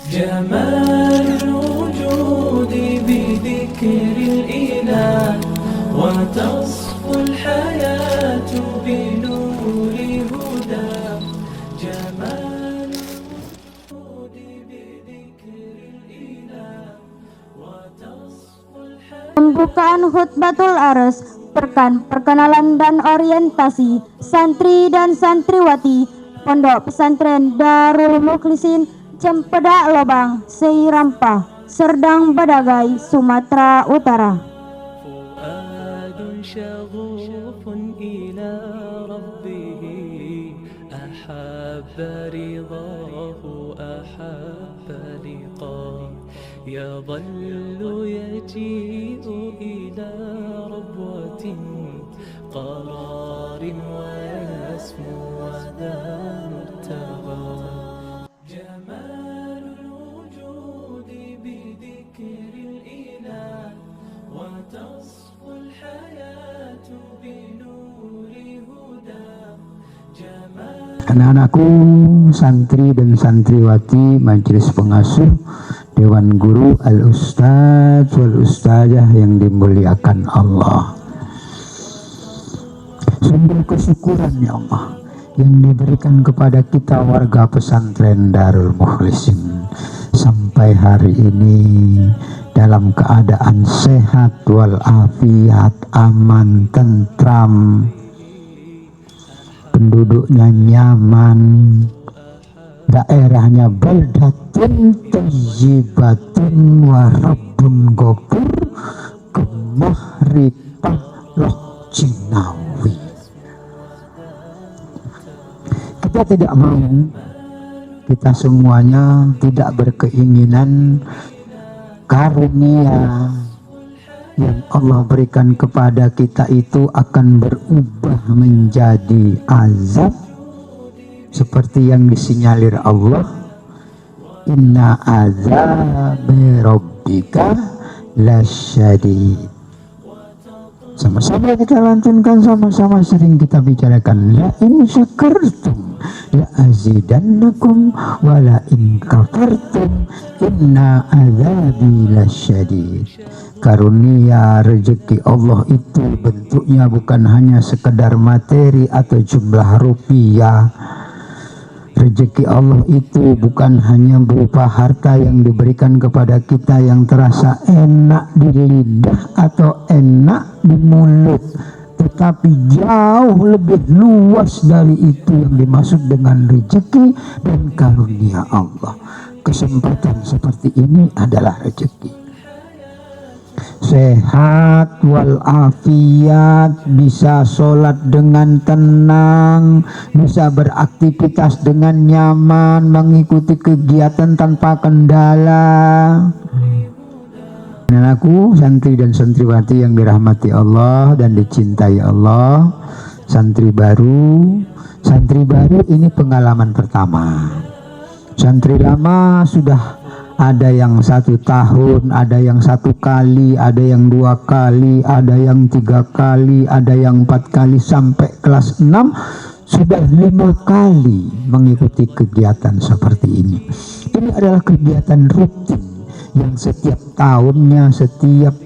جمال الوجود بذكر الإله وتصفو الحياة بنور هدى جمال الوجود بذكر الإله وتصفو الحياة. Pembukaan khutbatul arus, perkenalan dan orientasi santri dan santriwati Pondok Pesantren Darul Mukhlisin Cempedak Lobang, Seirampah, Serdang Badagai, Sumatera Utara. فؤاد شغوف إلى ربه أحب رضاه أحب لقاه يظل يجيء إلى ربوة قرار ويسمو وذا مرتضى جمال الوجود بذكر الإله وتصفو الحياة بنور هدى جمال. Anak-anakku, santri dan santriwati Majelis Pengasuh Dewan Guru Al-Ustadz wal Ustadzah yang dimuliakan Allah, sumber kesyukuran ya Allah yang diberikan kepada kita warga pesantren Darul Mukhlisin sampai hari ini dalam keadaan sehat walafiat, aman, tentram, penduduknya nyaman, daerahnya baldatun thayyibatun wa rabbun ghafur kemahripah loh Cinawi. Kita tidak mau, kita semuanya tidak berkeinginan karunia yang Allah berikan kepada kita itu akan berubah menjadi azab seperti yang disinyalir Allah, inna azabi rabbika lasyadid. Sama-sama kita lantunkan, sama-sama sering kita bicarakan, la in syakartum la azidannakum wa la in kafartum inna azabi lasyadid. Karunia rezeki Allah itu bentuknya bukan hanya sekedar materi atau jumlah rupiah. Rezeki Allah itu bukan hanya berupa harta yang diberikan kepada kita yang terasa enak di lidah atau enak di mulut, tetapi jauh lebih luas dari itu yang dimaksud dengan rezeki dan karunia Allah. Kesempatan seperti ini adalah rezeki. Sehat walafiat, bisa sholat dengan tenang, bisa beraktivitas dengan nyaman, mengikuti kegiatan tanpa kendala. Anakku, santri dan santriwati yang dirahmati Allah dan dicintai Allah, santri baru ini pengalaman pertama. Santri lama sudah ada yang 1 tahun, ada yang 1 kali, ada yang 2 kali, ada yang 3 kali, ada yang 4 kali, sampai kelas 6 sudah 5 kali mengikuti kegiatan seperti ini. Ini adalah kegiatan rutin yang setiap tahunnya,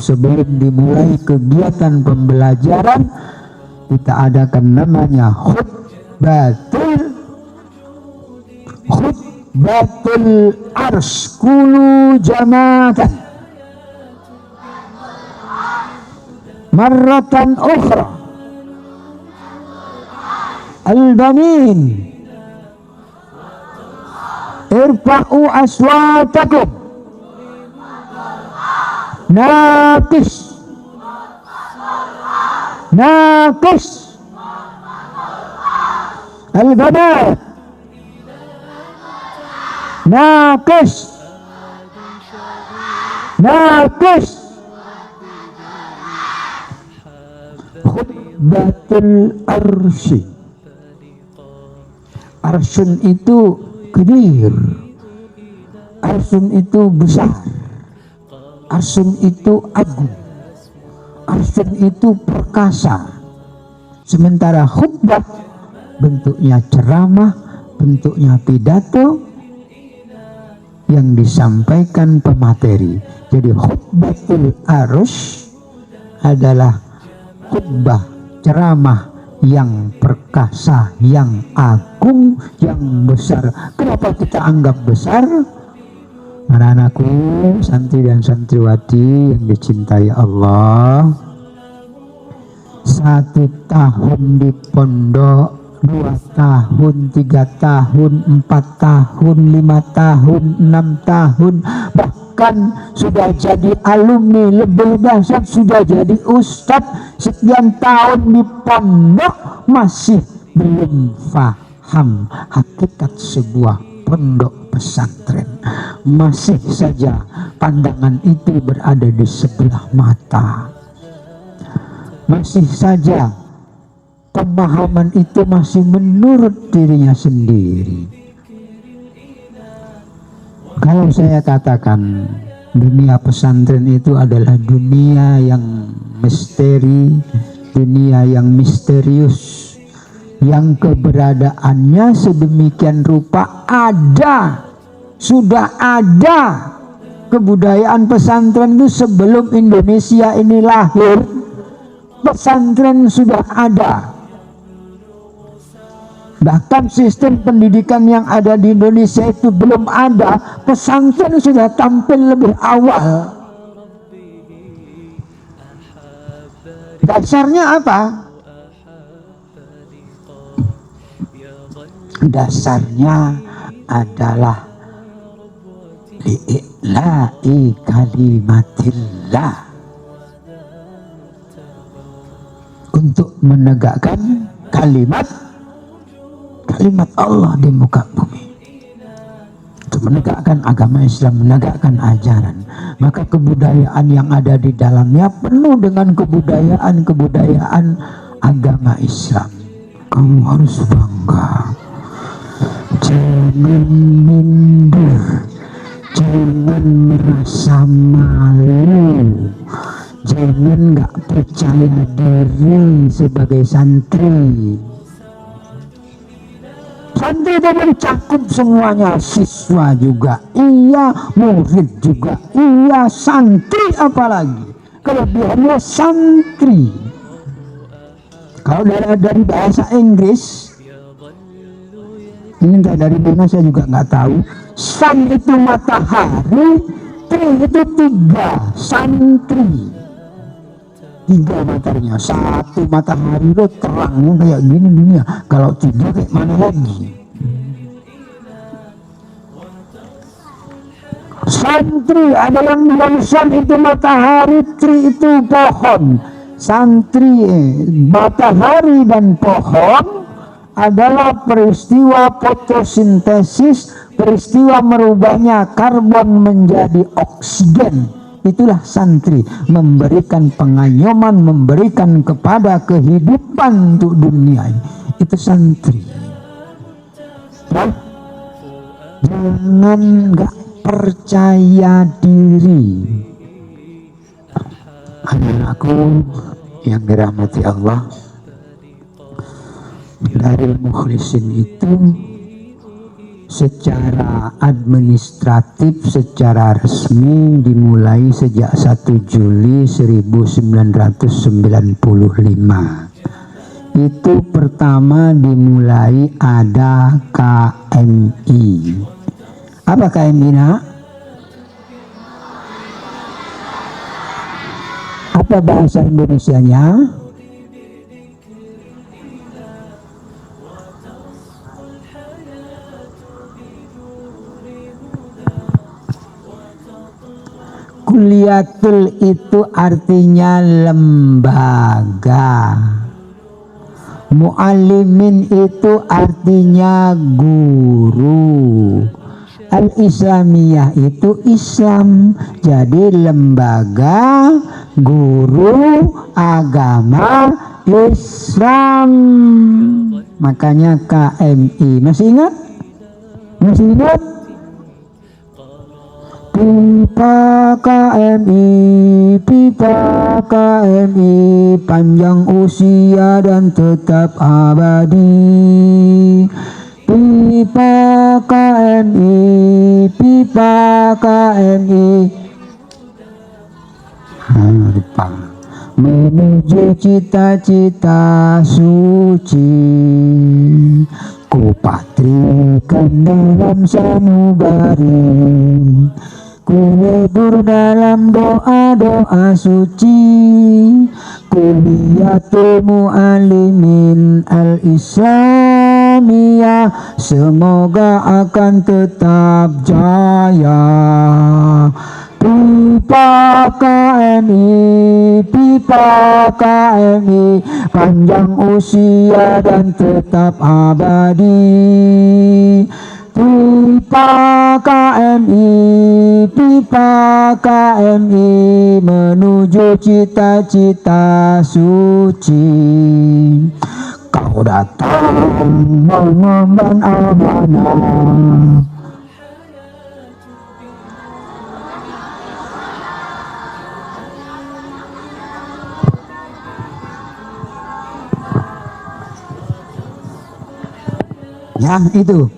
sebelum dimulai kegiatan pembelajaran, kita adakan namanya khutbatul ars kulu jamatan marratan ukhra al-banin irfa'u aswatakum naqis al-banat naqis khutbatul arsy. Arsyun itu gede, arsyun itu besar, arsyun itu agung, arsyun itu perkasa. Sementara khutbah bentuknya ceramah, bentuknya pidato, yang disampaikan pemateri. Jadi khutbatul arus adalah khutbah ceramah yang perkasa, yang agung, yang besar. Kenapa kita anggap besar? Anak-anakku, santri dan santriwati yang dicintai Allah, 1 tahun di pondok, 2 tahun, 3 tahun, 4 tahun, 5 tahun, 6 tahun, bahkan sudah jadi alumni, lebih dahsyat sudah jadi ustadz, sekian tahun di pondok masih belum paham hakikat sebuah pondok pesantren. Masih saja pandangan itu berada di sebelah mata. Masih saja pemahaman itu masih menurut dirinya sendiri. Kalau saya katakan dunia pesantren itu adalah dunia yang misteri, dunia yang misterius, yang keberadaannya sedemikian rupa ada, sudah ada kebudayaan pesantren itu sebelum Indonesia ini lahir. Pesantren sudah ada. Bahkan sistem pendidikan yang ada di Indonesia itu belum ada, pesantren sudah tampil lebih awal. Dasarnya apa? Dasarnya adalah li'i'la'i kalimatillah, untuk menegakkan kalimat Allah di muka bumi, untuk menegakkan agama Islam, menegakkan ajaran. Maka kebudayaan yang ada di dalamnya penuh dengan kebudayaan agama Islam. Kamu harus bangga, jangan minder, jangan merasa malu, jangan nggak percaya diri sebagai santri. Santri itu mencakup semuanya, siswa juga iya, murid juga iya, santri apalagi. Kelebihannya santri. Kalau dari bahasa Inggris, ini entah dari mana saya juga nggak tahu. Sun itu matahari, tri itu 3, santri. 3 mataharinya, 1 matahari itu terangnya kayak gini dunia, kalau 3 kayak mana lagi? Santri ada yang bilang sun itu matahari, tri itu pohon. Santri, matahari dan pohon adalah peristiwa fotosintesis, peristiwa merubahnya karbon menjadi oksigen. Itulah santri, memberikan pengayoman, memberikan kepada kehidupan untuk dunia ini. Itu santri. Nah, jangan nggak percaya diri. Anak-anakku yang dirahmati Allah, Darul Mukhlisin itu secara administratif, secara resmi dimulai sejak 1 Juli 1995. Itu pertama dimulai ada KMI. Apa KMI, nak? Apa bahasa Indonesianya? Kuliatul itu artinya lembaga. Mu'allimin itu artinya guru. Al-Islamiyah itu Islam. Jadi lembaga guru agama Islam. Makanya KMI. Masih ingat? Masih ingat? Pipa KMI, panjang usia dan tetap abadi. pipa KMI, pipa KMI. Pipa menuju cita-cita suci, ku patrikan dalam sanubari, ku lebur dalam doa-doa suci, kuliatul mu'alimin al-islamiyah, semoga akan tetap jaya. Pipa KMI, pipa KMI, panjang usia dan tetap abadi. Pipa KMI, pipa KMI, menuju cita-cita suci. Kau datang mengemban amanah, ya itu.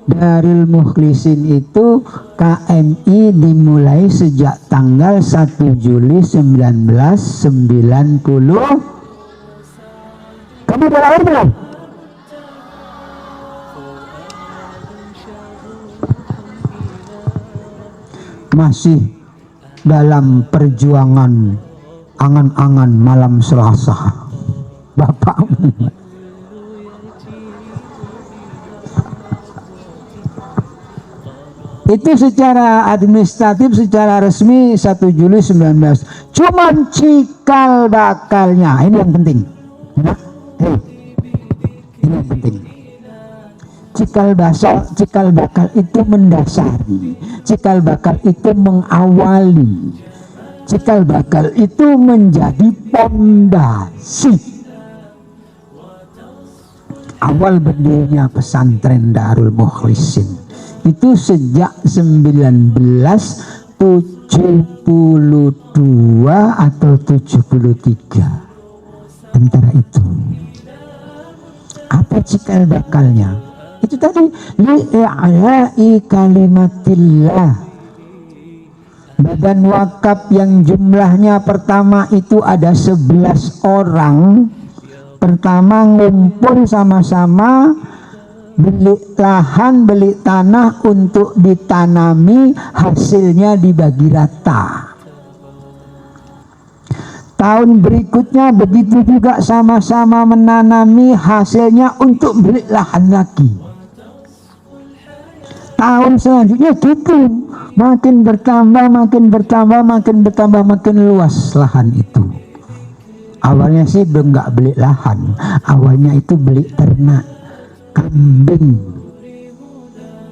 Darul Mukhlisin itu KMI dimulai sejak tanggal 1 Juli 1990. Kamu udah lahir belum? Masih dalam perjuangan angan-angan malam Selasa bapakmu. Itu secara administratif, secara resmi 1 Juli 19. Cuman cikal bakalnya, ini yang penting. Ini yang penting. Cikal bakal itu mendasari. Cikal bakal itu mengawali. Cikal bakal itu menjadi pondasi. Awal berdirinya pesantren Darul Mukhlisin itu sejak 1972 atau 73, antara itu. Apa cikal bakalnya? Itu tadi, li'a'la'i kalimatillah. Badan wakaf yang jumlahnya pertama itu ada 11 orang. Pertama ngumpul sama-sama, beli lahan, beli tanah untuk ditanami, hasilnya dibagi rata. Tahun berikutnya begitu juga, sama-sama menanami, hasilnya untuk beli lahan lagi. Tahun selanjutnya gitu, makin bertambah, makin luas lahan itu. Awalnya sih belum nggak beli lahan, awalnya itu beli ternak kambing.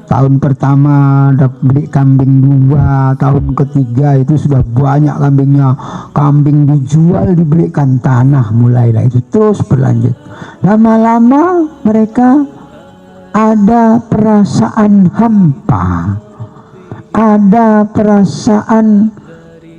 Tahun pertama beli kambing 2, tahun ketiga itu sudah banyak kambingnya. Kambing dijual, diberikan tanah, mulailah itu terus berlanjut. Lama-lama mereka ada perasaan hampa, ada perasaan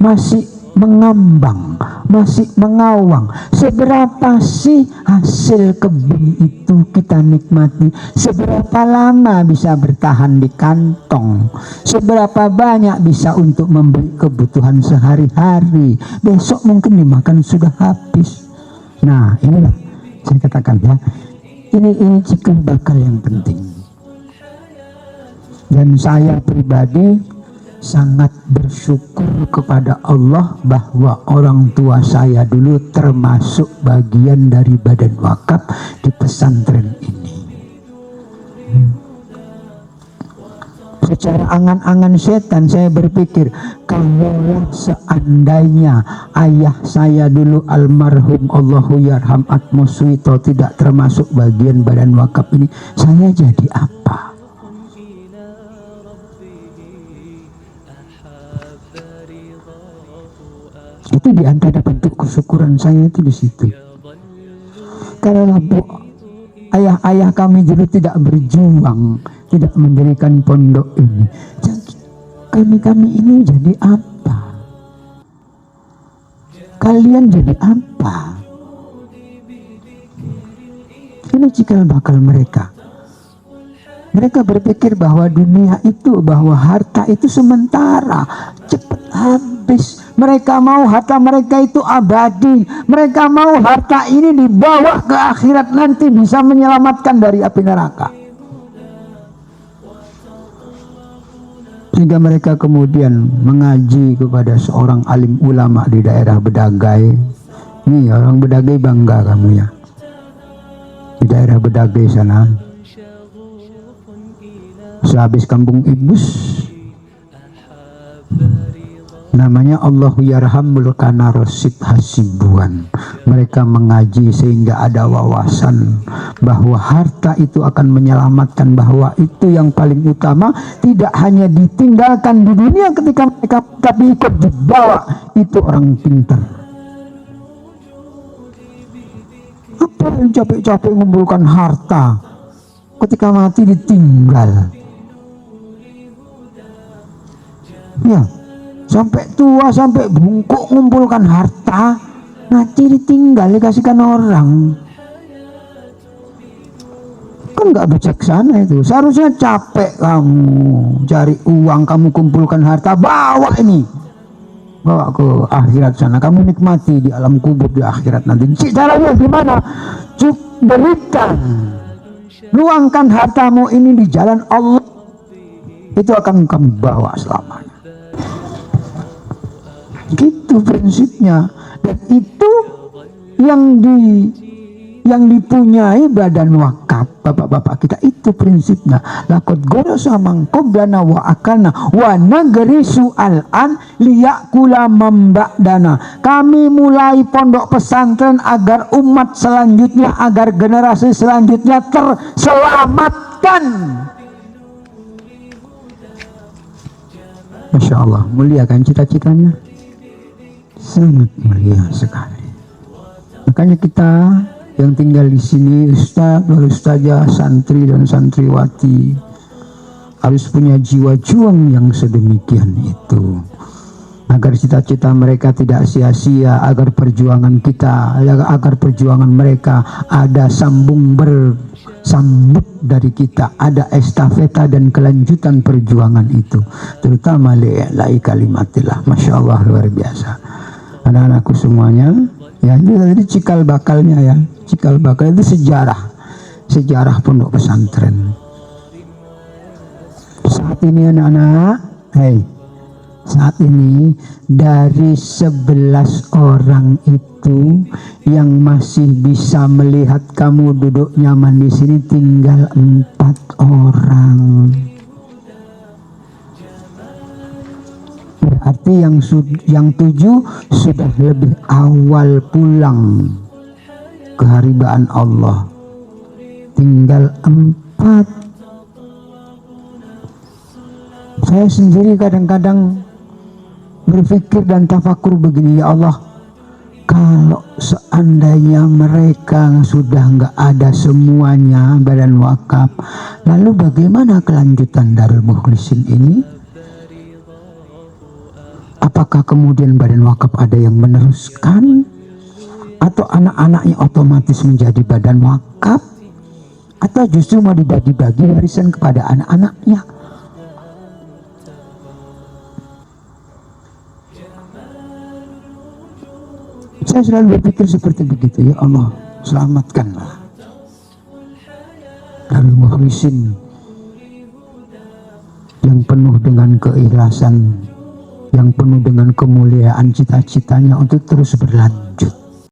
masih mengambang, masih mengawang. Seberapa sih hasil kebun itu kita nikmati? Seberapa lama bisa bertahan di kantong? Seberapa banyak bisa untuk membeli kebutuhan sehari-hari? Besok mungkin dimakan sudah habis. Nah, inilah saya katakan ya, ini cikal bakal yang penting. Dan saya pribadi sangat bersyukur kepada Allah bahwa orang tua saya dulu termasuk bagian dari badan wakaf di pesantren ini. Secara angan-angan setan saya berpikir, kalau seandainya ayah saya dulu almarhum Allahu yarham Atmoswito tidak termasuk bagian badan wakaf ini, saya jadi apa? Itu di antara bentuk kesyukuran saya itu di situ. Kalau ayah-ayah kami dulu tidak berjuang, tidak mendirikan pondok ini, kami ini jadi apa? Kalian jadi apa? Ini cikal bakal mereka. Mereka berpikir bahwa dunia itu, bahwa harta itu sementara, cepat habis. Mereka mau harta mereka itu abadi. Mereka mau harta ini dibawa ke akhirat nanti bisa menyelamatkan dari api neraka. Sehingga mereka kemudian mengaji kepada seorang alim ulama di daerah Bedagai. Nih orang Bedagai bangga kamu ya. Di daerah Bedagai sana. Sehabis kampung Ibus, namanya Allahu Yarhamul Kana Rosid Hasibuan. Mereka mengaji sehingga ada wawasan bahwa harta itu akan menyelamatkan, bahwa itu yang paling utama, tidak hanya ditinggalkan di dunia ketika mereka, tapi ikut dibawa. Itu orang pintar. Apa yang capek-capek mengumpulkan harta, ketika mati ditinggal? Ya, sampai tua, sampai bungkuk mengumpulkan harta, nanti ditinggal, dikasihkan orang. Kan nggak bijaksana itu. Seharusnya capek kamu cari uang, kamu kumpulkan harta, bawa ini, bawa ke akhirat sana, kamu nikmati di alam kubur di akhirat nanti. Caranya gimana? Berikan, luangkan hartamu ini di jalan Allah, itu akan kamu bawa selamanya. Gitu prinsipnya. Dan itu yang dipunyai badan wakaf bapak-bapak kita, itu prinsipnya. Laqad gorasa man qablana wa akalna wa nagrisu al'an liyakula mamba'dana. Kami mulai pondok pesantren agar umat selanjutnya, agar generasi selanjutnya terselamatkan. Masya Allah, mulia kan cita-citanya? Sangat mulia sekali. Makanya kita yang tinggal di sini, ustaz, ustazah, santri dan santriwati, harus punya jiwa juang yang sedemikian itu, agar cita-cita mereka tidak sia-sia, agar perjuangan kita, agar perjuangan mereka ada sambung bersambut dari kita, ada estafeta dan kelanjutan perjuangan itu, terutama li'la'i kalimatillah. Masya Allah, luar biasa. Anak-anakku semuanya, ya itu tadi cikal bakalnya ya. Cikal bakal itu sejarah pondok pesantren. Saat ini anak-anak, saat ini dari 11 orang itu yang masih bisa melihat kamu duduk nyaman di sini tinggal 4 orang. Berarti yang 7 sudah lebih awal pulang ke haribaan Allah. Tinggal 4. Saya sendiri kadang-kadang berpikir dan tafakur begini, ya Allah, kalau seandainya mereka sudah nggak ada semuanya badan wakaf, lalu bagaimana kelanjutan Darul Mukhlisin ini? Apakah kemudian badan wakaf ada yang meneruskan? Atau anak-anaknya otomatis menjadi badan wakaf? Atau justru mau dibagi-bagi warisan kepada anak-anaknya? Saya selalu berpikir seperti begitu, ya Allah, selamatkanlah Darul Mukhlisin yang penuh dengan keikhlasan, yang penuh dengan kemuliaan cita-citanya untuk terus berlanjut.